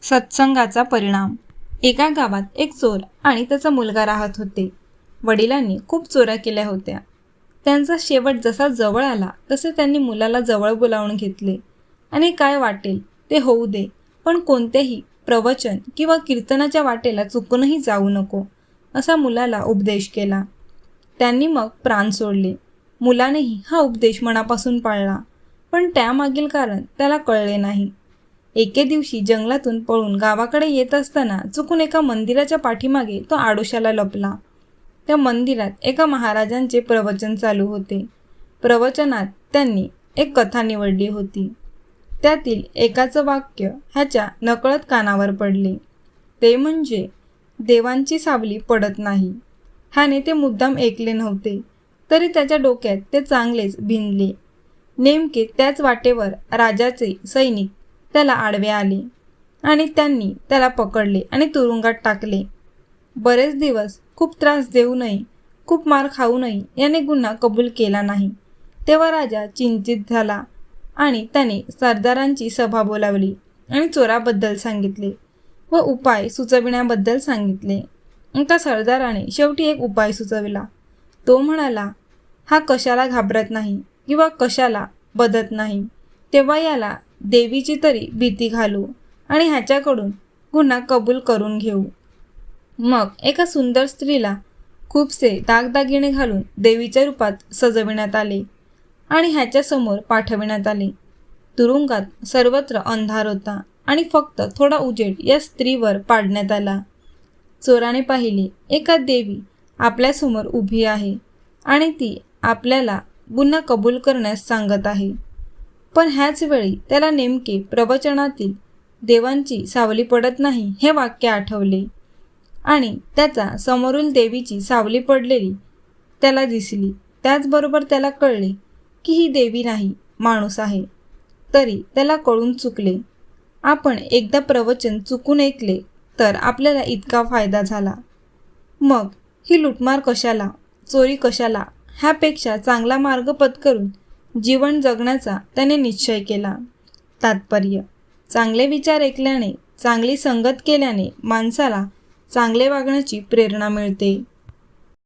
सत्संगाचा परिणाम. एका गावात एक चोर आणि त्याचा मुलगा राहत होते. वडिलांनी खूप चोऱ्या केल्या होत्या. त्यांचा शेवट जसा जवळ आला तसे त्यांनी मुलाला जवळ बोलावून घेतले आणि काय वाटेल ते होऊ दे, पण कोणतेही प्रवचन किंवा कीर्तनाच्या वाटेला चुकूनही जाऊ नको, असा मुलाला उपदेश केला. त्यांनी मग प्राण सोडले. मुलानेही हा उपदेश मनापासून पाळला, पण त्यामागील कारण त्याला कळले नाही. एके दिवशी जंगलातून पळून गावाकडे येत असताना चुकून एका मंदिराच्या पाठीमागे तो आडोशाला लपला. त्या मंदिरात एका महाराजांचे प्रवचन चालू होते. प्रवचनात त्यांनी एक कथा निवडली होती. त्यातील एकाचं वाक्य ह्याच्या नकळत कानावर पडले. ते म्हणजे देवांची सावली पडत नाही. ह्याने ते मुद्दाम ऐकले नव्हते, तरी त्याच्या डोक्यात ते चांगलेच भिनले. नेमके त्याच वाटेवर राजाचे सैनिक त्याला आडवे आले आणि त्यांनी त्याला पकडले आणि तुरुंगात टाकले. बरेच दिवस खूप त्रास देऊ नये, खूप मार खाऊ नये याने गुन्हा कबूल केला नाही. तेव्हा राजा चिंतित झाला आणि त्याने सरदारांची सभा बोलावली आणि चोराबद्दल सांगितले व उपाय सुचविण्याबद्दल सांगितले. त्या सरदाराने शेवटी एक उपाय सुचविला. तो म्हणाला, हा कशाला घाबरत नाही किंवा कशाला बदत नाही, तेव्हा याला देवीची तरी भीती घालू आणि ह्याच्याकडून गुन्हा कबूल करून घेऊ. मग एका सुंदर स्त्रीला खूपसे दागदागिने घालून देवीच्या रूपात सजविण्यात आले आणि ह्याच्यासमोर पाठविण्यात आले. तुरुंगात सर्वत्र अंधार होता आणि फक्त थोडा उजेड या स्त्रीवर पाडण्यात आला. चोराने पाहिले, एका देवी आपल्यासमोर उभी आहे आणि ती आपल्याला गुन्हा कबूल करण्यास सांगत आहे. पण ह्याच वेळी त्याला नेमके प्रवचनातील देवांची सावली पडत नाही हे वाक्य आठवले आणि त्याचा समोरील देवीची सावली पडलेली त्याला दिसली. त्याचबरोबर त्याला कळले की ही देवी नाही, माणूस आहे. तरी त्याला कळून चुकले. आपण एकदा प्रवचन चुकून ऐकले तर आपल्याला इतका फायदा झाला, मग ही लुटमार कशाला, चोरी कशाला, ह्यापेक्षा चांगला मार्ग पत्करून जीवन जगण्याचा त्याने निश्चय केला. तात्पर्य: चांगले विचार ऐकल्याने, चांगली संगत केल्याने माणसाला चांगले वागण्याची प्रेरणा मिळते.